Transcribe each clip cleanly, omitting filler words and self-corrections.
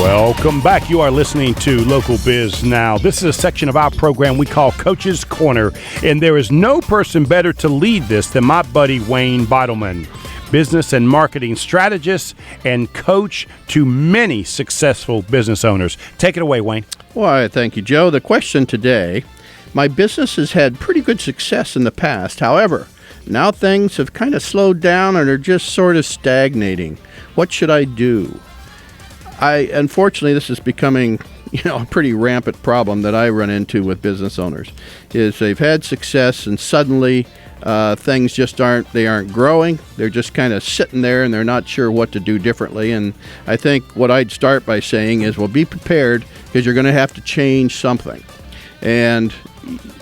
Welcome back. You are listening to Local Biz Now. This is a section of our program we call Coach's Corner, and there is no person better to lead this than my buddy Wayne Bidelman, business and marketing strategist and coach to many successful business owners. Take it away, Wayne. Well, thank you, Joe. The question today, my business has had pretty good success in the past. However, now things have kind of slowed down and are just sort of stagnating. What should I do? Unfortunately, this is becoming, a pretty rampant problem that I run into with business owners, is they've had success and suddenly things just aren't growing. They're just kind of sitting there and they're not sure what to do differently. And I think what I'd start by saying is, well, be prepared, because you're going to have to change something. And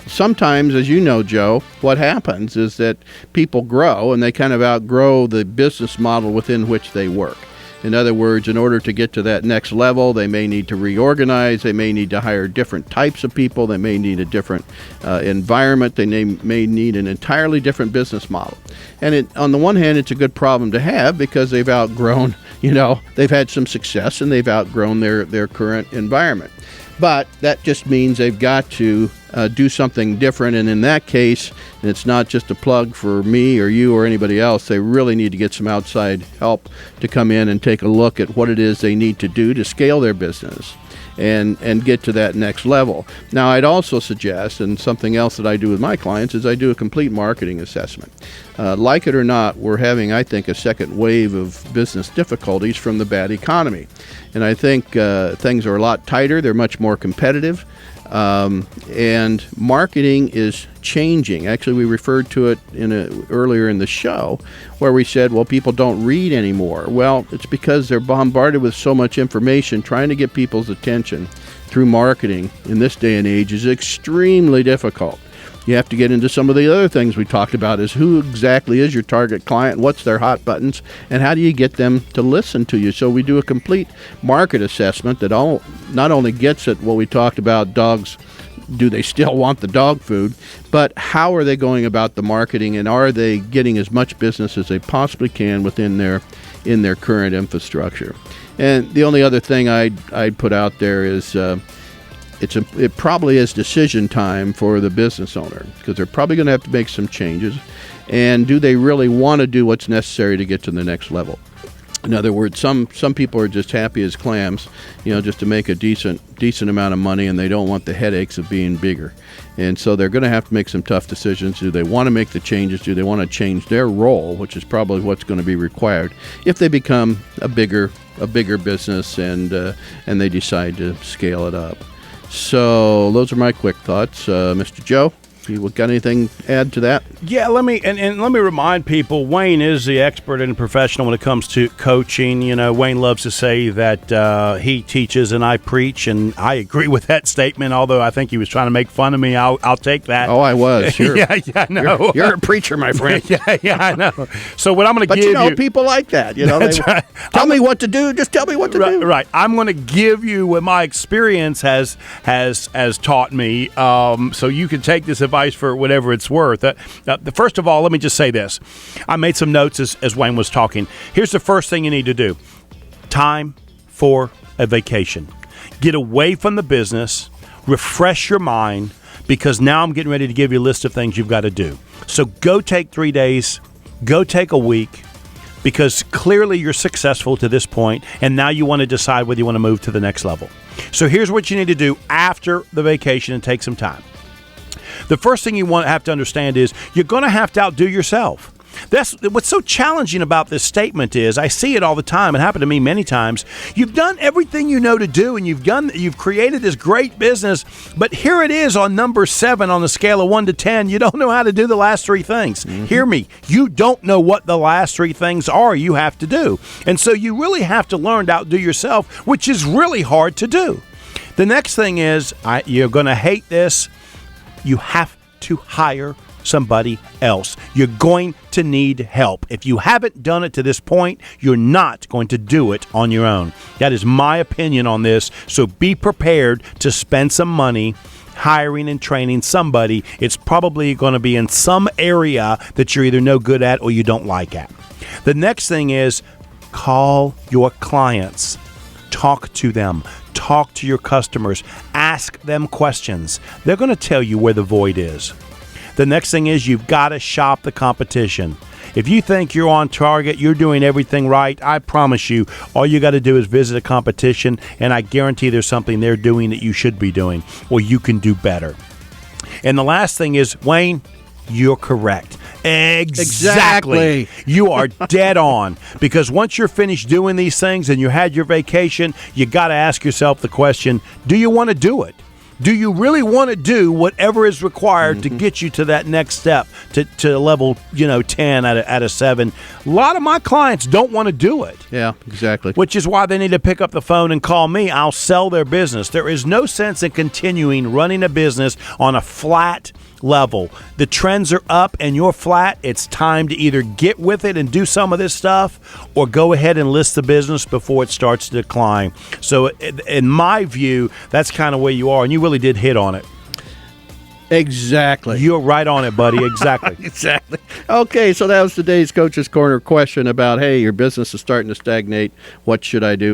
sometimes, as you know, Joe, what happens is that people grow and they kind of outgrow the business model within which they work. In other words, in order to get to that next level, they may need to reorganize. They may need to hire different types of people. They may need a different environment. They may need an entirely different business model. And on the one hand, it's a good problem to have because they've outgrown, they've had some success and they've outgrown their current environment. But that just means they've got to do something different. And in that case, and it's not just a plug for me or you or anybody else, they really need to get some outside help to come in and take a look at what it is they need to do to scale their business and get to that next level. Now, I'd also suggest, and something else that I do with my clients, is I do a complete marketing assessment. Like it or not, we're having, I think, a second wave of business difficulties from the bad economy. And I think things are a lot tighter. They're much more competitive. And marketing is changing. Actually, we referred to it earlier in the show where we said, well, people don't read anymore. Well, it's because they're bombarded with so much information. Trying to get people's attention through marketing in this day and age is extremely difficult. You have to get into some of the other things we talked about, is who exactly is your target client, what's their hot buttons, and how do you get them to listen to you. So we do a complete market assessment that not only gets at what we talked about, dogs, do they still want the dog food, but how are they going about the marketing, and are they getting as much business as they possibly can within their current infrastructure. And the only other thing I'd put out there is it probably is decision time for the business owner, because they're probably going to have to make some changes. And do they really want to do what's necessary to get to the next level? In other words, some people are just happy as clams, just to make a decent amount of money, and they don't want the headaches of being bigger. And so they're going to have to make some tough decisions. Do they want to make the changes? Do they want to change their role, which is probably what's going to be required if they become a bigger business and they decide to scale it up? So those are my quick thoughts. Mr. Joe, you got anything to add to that? Yeah, let me remind people, Wayne is the expert and professional when it comes to coaching. Wayne loves to say that he teaches and I preach, and I agree with that statement, although I think he was trying to make fun of me. I'll take that. Oh, I was. Yeah, I know. You're a preacher, my friend. yeah, I know. So what I'm going to give you... But people like that. Right. Tell me what to do. Just tell me what to do. Right. I'm going to give you what my experience has taught me, so you can take this advice for whatever it's worth. First of all, let me just say this. I made some notes as Wayne was talking. Here's the first thing you need to do. Time for a vacation. Get away from the business. Refresh your mind, because now I'm getting ready to give you a list of things you've got to do. So go take 3 days. Go take a week, because clearly you're successful to this point, and now you want to decide whether you want to move to the next level. So here's what you need to do after the vacation and take some time. The first thing you have to understand is you're going to have to outdo yourself. That's what's so challenging about this statement is I see it all the time. It happened to me many times. You've done everything you know to do, and you've created this great business, but here it is on number 7 on the scale of 1 to 10. You don't know how to do the last 3 things. Mm-hmm. Hear me. You don't know what the last 3 things are you have to do. And so you really have to learn to outdo yourself, which is really hard to do. The next thing is, you're going to hate this. You have to hire somebody else. You're going to need help. If you haven't done it to this point, you're not going to do it on your own. That is my opinion on this. So be prepared to spend some money hiring and training somebody. It's probably going to be in some area that you're either no good at or you don't like at. The next thing is call your clients. Talk to them. Talk to your customers. Ask them questions. They're going to tell you where the void is. The next thing is you've got to shop the competition. If you think you're on target, you're doing everything right, I promise you, all you got to do is visit a competition, and I guarantee there's something they're doing that you should be doing, or you can do better. And the last thing is, Wayne, you're correct. Exactly. You are dead on. Because once you're finished doing these things and you had your vacation, you got to ask yourself the question, do you want to do it? Do you really want to do whatever is required to get you to that next step, to level 10 out of 7? A lot of my clients don't want to do it. Yeah, exactly. Which is why they need to pick up the phone and call me. I'll sell their business. There is no sense in continuing running a business on a flat level. The trends are up and you're flat. It's time to either get with it and do some of this stuff, or go ahead and list the business before it starts to decline. So in my view, that's kind of where you are, and you really did hit on it. Exactly. You're right on it, buddy. Exactly. Exactly. Okay, so that was today's Coach's Corner question about, hey, your business is starting to stagnate. What should I do?